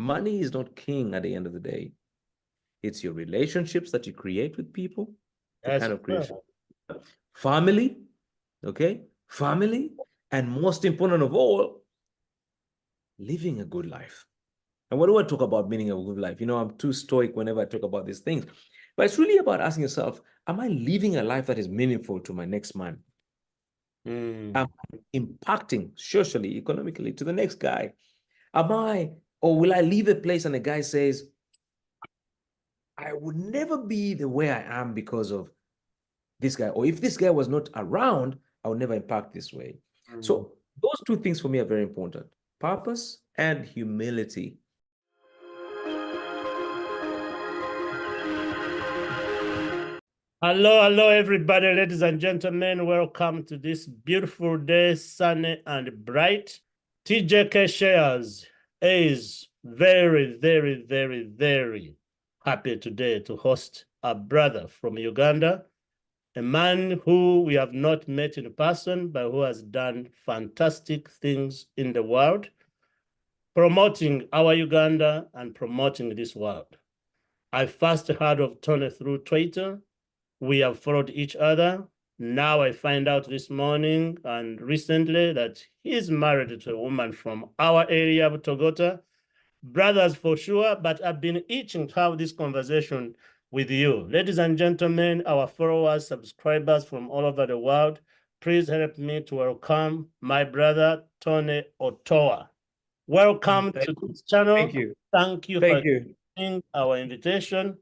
Money is not king at the end of the day. It's your relationships that you create with people, the Yes, kind of creation. Family, okay? Family, and most important of all, living a good life. And what do I talk about meaning of a good life? I'm too stoic whenever I talk about these things. But it's really about asking yourself, am I living a life that is meaningful to my next man? Am I impacting socially, economically to the next guy? Or will I leave a place and the guy says, I would never be the way I am because of this guy. Or if this guy was not around, I would never impact this way. So those two things for me are very important: purpose and humility. hello, everybody, ladies and gentlemen. Welcome to this beautiful day, sunny and bright. TJK Shares is very, very, very, very happy today to host a brother from Uganda, a man who we have not met in person, but who has done fantastic things in the world, promoting our Uganda and promoting this world. I first heard of Tony through Twitter. We have followed each other. Now I find out this morning and recently that he's married to a woman from our area of Togota. Brothers for sure, but I've been itching to have this conversation with you. Ladies and gentlemen, our followers, subscribers from all over the world, please help me to welcome my brother, Tony Otoa. Welcome to this channel. Thank you. Thank you Thank for you. accepting our invitation.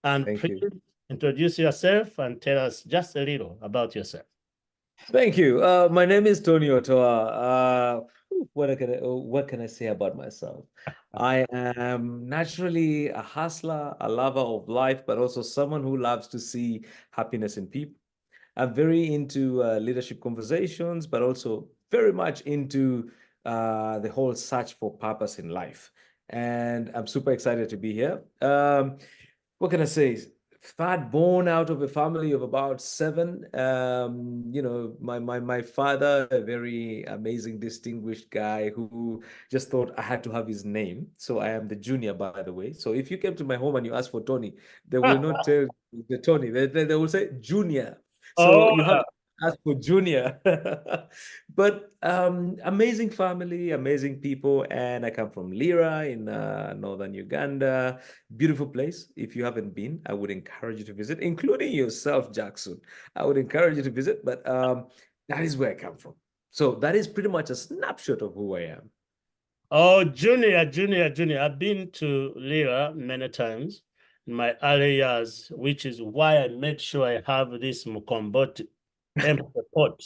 And Thank please you. introduce yourself and tell us just a little about yourself. Thank you. My name is Tony Otoa. What can I say about myself? I am naturally a hustler, a lover of life, but also someone who loves to see happiness in people. I'm very into leadership conversations, but also very much into the whole search for purpose in life. And I'm super excited to be here. What can I say? Third born out of a family of about 7. My father, a very amazing, distinguished guy who just thought I had to have his name. So I am the junior, by the way. So if you came to my home and you ask for Tony, they will not tell the Tony. They will say Junior. So you have to ask for Junior. But amazing family, amazing people. And I come from Lira in northern Uganda. Beautiful place. If you haven't been, I would encourage you to visit, including yourself, Jackson. I would encourage you to visit, but that is where I come from. So that is pretty much a snapshot of who I am. Oh, Junior. I've been to Lira many times in my early years, which is why I made sure I have this Mukomboti empty pot.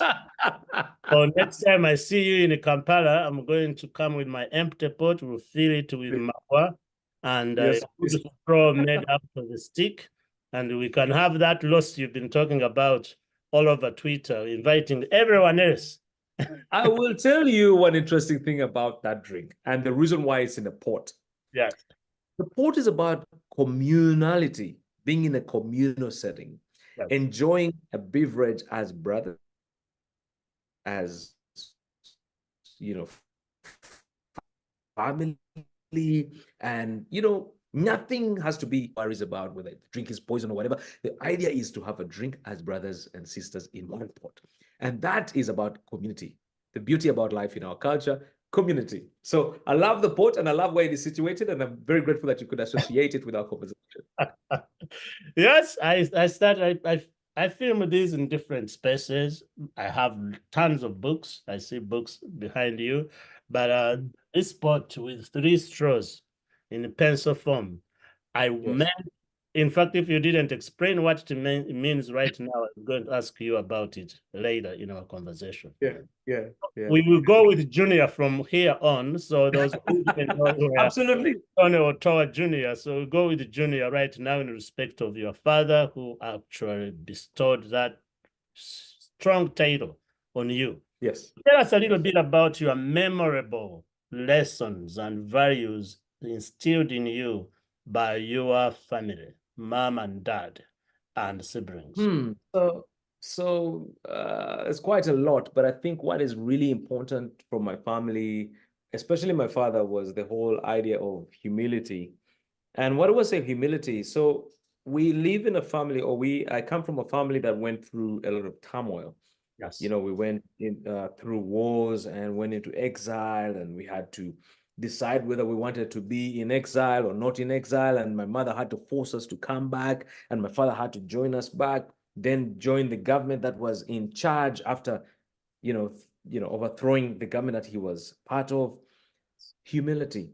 So next time I see you in Kampala, I'm going to come with my empty pot. We'll fill it with mawa and Yes, a good straw made out of the stick. And we can have that loss you've been talking about all over Twitter, inviting everyone else. I will tell you one interesting thing about that drink and the reason why it's in a pot. Yes. The pot is about communality, being in a communal setting, Yes. enjoying a beverage as brothers, as family, and nothing has to be worries about whether the drink is poison or whatever. The idea is to have a drink as brothers and sisters in one pot, and that is about community. The beauty about life in our culture, community. So I love the pot and I love where it is situated, and I'm very grateful that you could associate it with our conversation. Yes, I film these in different spaces. I have tons of books. I see books behind you, but this pot with 3 straws in pencil form, I meant. In fact, if you didn't explain what it means right now, I'm going to ask you about it later in our conversation. Yeah. We will go with Junior from here on. So those who didn't know who Absolutely. Tony Otoa Junior. So we'll go with Junior right now in respect of your father, who actually bestowed that strong title on you. Yes. Tell us a little bit about your memorable lessons and values instilled in you by your family, mom and dad, and siblings. So it's quite a lot, but I think what is really important from my family especially my father, was the whole idea of humility. And what do I say humility? So we live in a family, or I come from a family that went through a lot of turmoil. Yes. We went through wars and went into exile, and we had to decide whether we wanted to be in exile or not in exile. And my mother had to force us to come back, and my father had to join us back, then join the government that was in charge after, overthrowing the government that he was part of. Humility.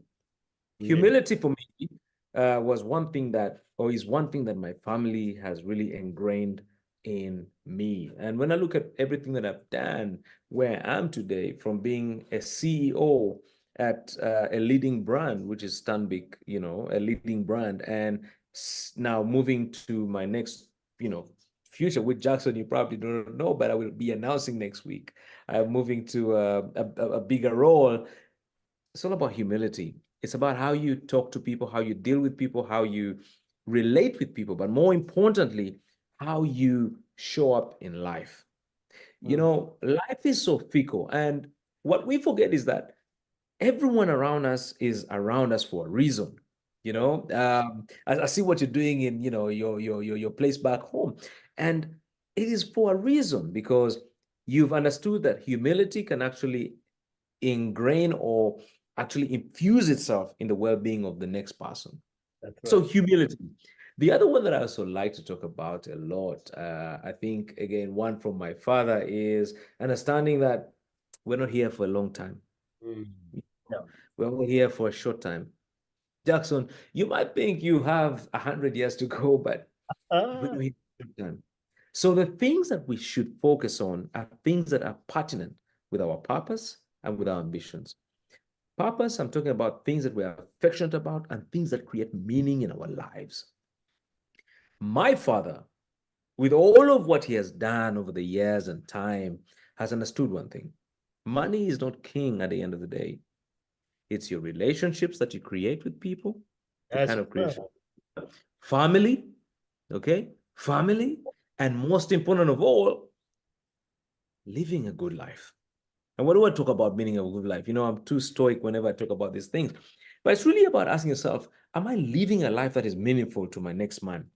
Yeah. Humility for me was one thing that, or is one thing that my family has really ingrained in me. And when I look at everything that I've done, where I am today, from being a CEO at a leading brand, which is Stanbic, a leading brand, and now moving to my next, future with Jackson, you probably don't know, but I will be announcing next week. I'm moving to a bigger role. It's all about humility. It's about how you talk to people, how you deal with people, how you relate with people, but more importantly, how you show up in life. Life is so fickle. And what we forget is that everyone around us is around us for a reason. I see what you're doing in, your place back home. And it is for a reason, because you've understood that humility can actually ingrain or actually infuse itself in the well-being of the next person. That's So right. humility. The other one that I also like to talk about a lot, I think, again, one from my father, is understanding that we're not here for a long time. Mm. Yeah. We're all here for a short time. Jackson, you might think you have 100 years to go, but we're Ah, not here for a short time. So the things that we should focus on are things that are pertinent with our purpose and with our ambitions. Purpose, I'm talking about things that we are affectionate about and things that create meaning in our lives. My father, with all of what he has done over the years and time, has understood one thing. Money is not king at the end of the day. It's your relationships that you create with people, the that's kind of right. creation. Family, okay? Family, and most important of all, living a good life. And what do I talk about meaning of a good life? I'm too stoic whenever I talk about these things. But it's really about asking yourself, am I living a life that is meaningful to my next man?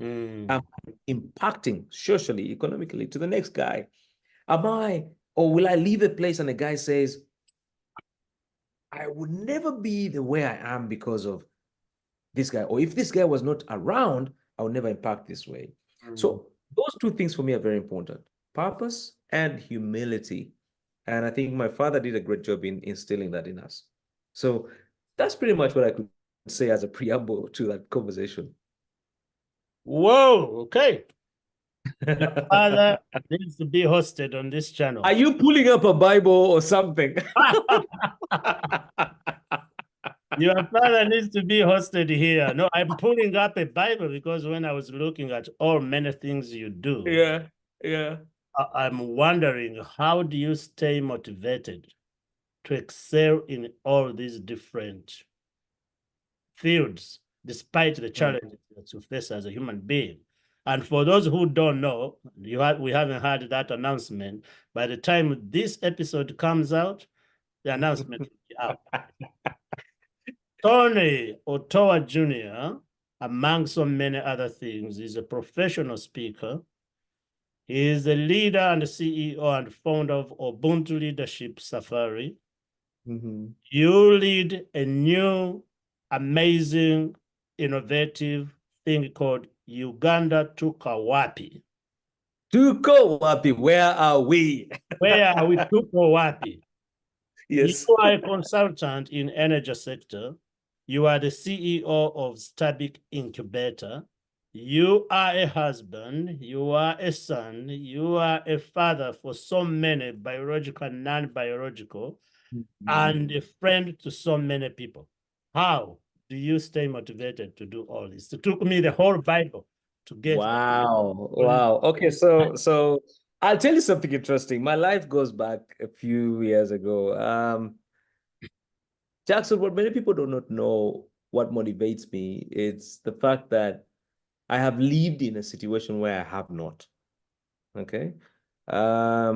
Mm. Am I impacting socially, economically to the next guy? Or will I leave a place and the guy says, I would never be the way I am because of this guy. Or if this guy was not around, I would never impact this way. Mm. So those two things for me are very important: purpose and humility. And I think my father did a great job in instilling that in us. So that's pretty much what I could say as a preamble to that conversation. Whoa, okay. Your father needs to be hosted on this Are channel. you pulling up a Bible or something? Your father needs to be hosted here. No, I'm pulling up a Bible because when I was looking at all many things you do, Yeah, yeah. I'm wondering, how do you stay motivated to excel in all these different fields, despite the Mm. challenges that you face as a human being? And for those who don't know, we haven't had that announcement. By the time this episode comes out, the announcement will be out. Tony Otoa Jr., among so many other things, is a professional speaker. He is the leader and CEO and founder of Ubuntu Leadership Safari. Mhm. You lead a new, amazing, innovative thing called Uganda Wapi. Tuko wapi? Where are we? Where are we Wapi? You Yes. are a consultant in energy sector. You are the CEO of Stabic Incubator. You are a husband. You are a son. You are a father for so many biological and non-biological, and Mhm. a friend to so many people. How do you stay motivated to do all this? It took me the whole Bible to get that. Wow. Wow. Okay, so I'll tell you something interesting. My life goes back a few years ago. Jackson, what many people do not know what motivates me, it's the fact that I have lived in a situation where I have not. Okay. I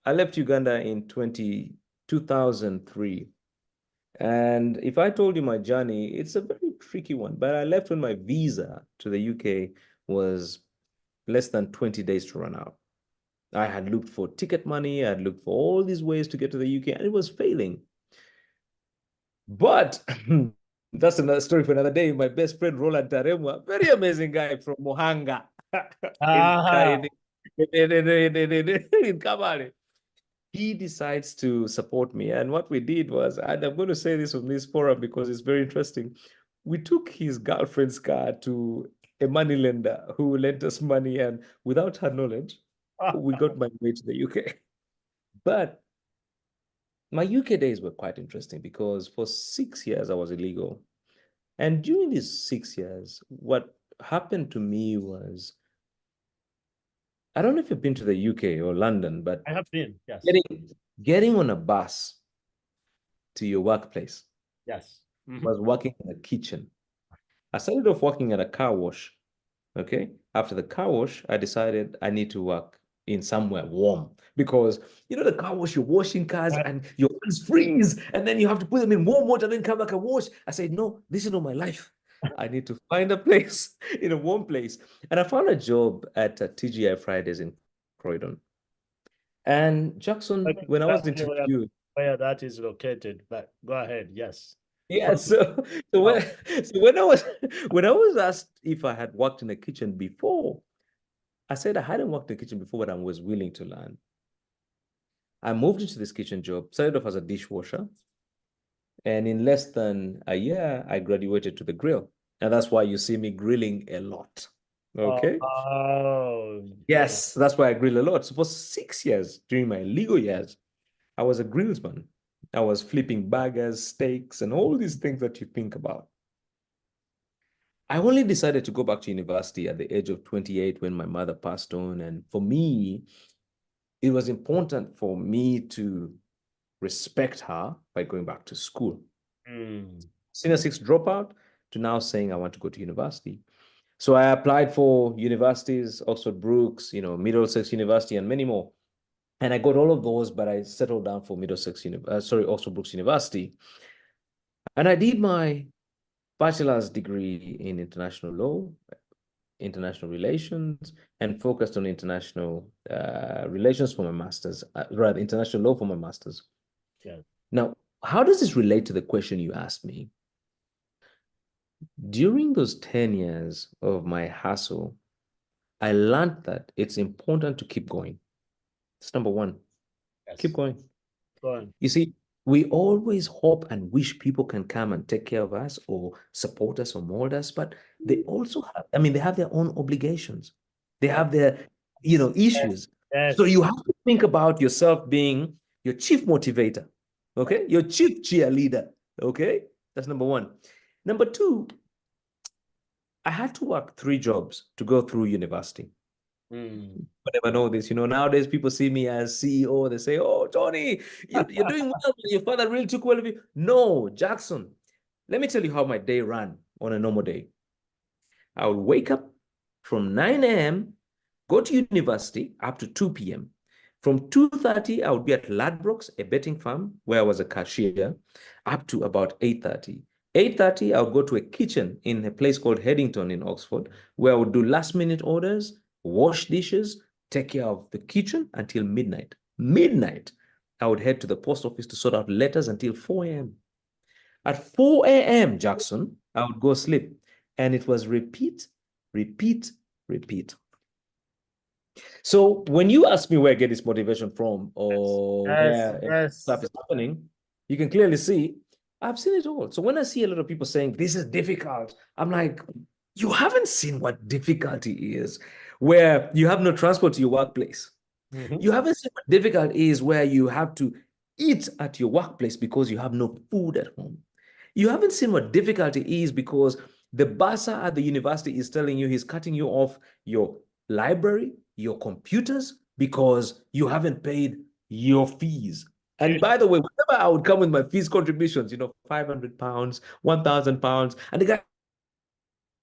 left Uganda in 2003. And if I told you my journey, it's a very tricky one. But I left when my visa to the UK was less than 20 days to run out. I had looked for ticket money, I had looked for all these ways to get to the UK, and it was failing. But that's another story for another day. My best friend, Roland Taremwa, very amazing guy from Mohanga in, Ah, in, in Kabale. He decides to support me. And what we did was, and I'm going to say this on this forum because it's very interesting. We took his girlfriend's car to a money lender who lent us money, and without her knowledge, we got my way to the UK. But my UK days were quite interesting because for 6 years I was illegal. And during these 6 years, what happened to me was, I don't know if you've been to the UK or London, but I have been. Yes. getting on a bus to your workplace Yes. Mhm. was working in the kitchen. I started off working at a car wash. Okay. After the car wash, I decided I need to work in somewhere warm because the car wash, you're washing cars and your hands freeze, and then you have to put them in warm water, then come back and wash. I said, no, this is not my life. I need to find a place in a warm place. And I found a job at TGI Fridays in Croydon. And Jackson, when I was Exactly interviewed, where that is located, but go ahead. Yes. yeah, so Oh, when I was asked if I had worked in a kitchen before, I said I hadn't worked in the kitchen before, but I was willing to learn. I moved into this kitchen job, started off as a dishwasher, and in less than a year, I graduated to the grill. And that's why you see me grilling a lot. Okay. oh, Yes, that's why I grill a lot. So for 6 years during my legal years, I was a grillsman. I was flipping burgers, steaks, and all these things that you think about. I only decided to go back to university at the age of 28 when my mother passed on. And for me, it was important for me to respect her by going back to school. Senior six dropout to now saying I want to go to university. So I applied for universities, Oxford Brookes, Middlesex University, and many more. And I got all of those, but I settled down for Oxford Brookes University. And I did my bachelor's degree in international law, international relations, and focused on international relations for my master's, rather international law for my master's. yeah. Now, how does this relate to the question you asked me? During those 10 years of my hustle, I learned that it's important to keep going. That's number one. Keep Yes. going. Go on. You see, we always hope and wish people can come and take care of us or support us or mold us, but they also they have their own obligations. They Yes. have their, issues. So Yes. you have to think about yourself being your chief motivator, okay? Your chief cheerleader, okay? That's number one. Number two, I had to work 3 jobs to go through university. I never know this. Nowadays people see me as CEO. They say, oh, Tony, you're doing well. Your father really took well of you. No, Jackson, let me tell you how my day ran on a normal day. I would wake up from 9 a.m., go to university up to 2 p.m. From 2:30, I would be at Ladbrokes, a betting firm where I was a cashier, up to about 8:30. 8:30, I would go to a kitchen in a place called Headington in Oxford, where I would do last-minute orders, wash dishes, take care of the kitchen until midnight. Midnight, I would head to the post office to sort out letters until 4 a.m. At 4 a.m., Jackson, I would go sleep. And it was repeat, repeat, repeat. So when you ask me where I get this motivation from or Yes. where Yes. stuff is happening, you can clearly see I've seen it all. So when I see a lot of people saying this is difficult, I'm like, you haven't seen what difficulty is, where you have no transport to your workplace. Mhm. You haven't seen what difficult is where you have to eat at your workplace because you have no food at home. You haven't seen what difficulty is because the bursar at the university is telling you he's cutting you off your library, your computers, because you haven't paid your fees. And by the way, whenever I would come with my fees contributions, 500 pounds, 1,000 pounds, and the guy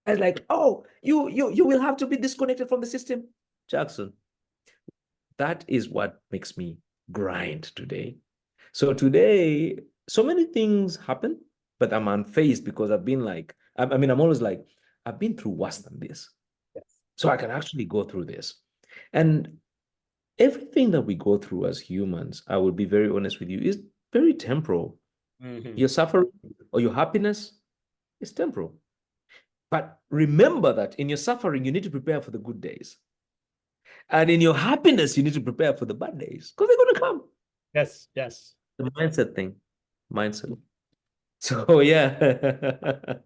is like, oh, you will have to be disconnected from the system. Jackson, that is what makes me grind today. So today, so many things happen, but I'm unfazed because I've been like, I mean, I'm always like, I've been through worse than this. Yes. So I can actually go through this. And everything that we go through as humans, I will be very honest with you, is very temporal. Mhm. Your suffering or your happiness is temporal. But remember that in your suffering, you need to prepare for the good days. And in your happiness, you need to prepare for the bad days because they're going to come. Yes, yes. The mindset thing, mindset. So, yeah.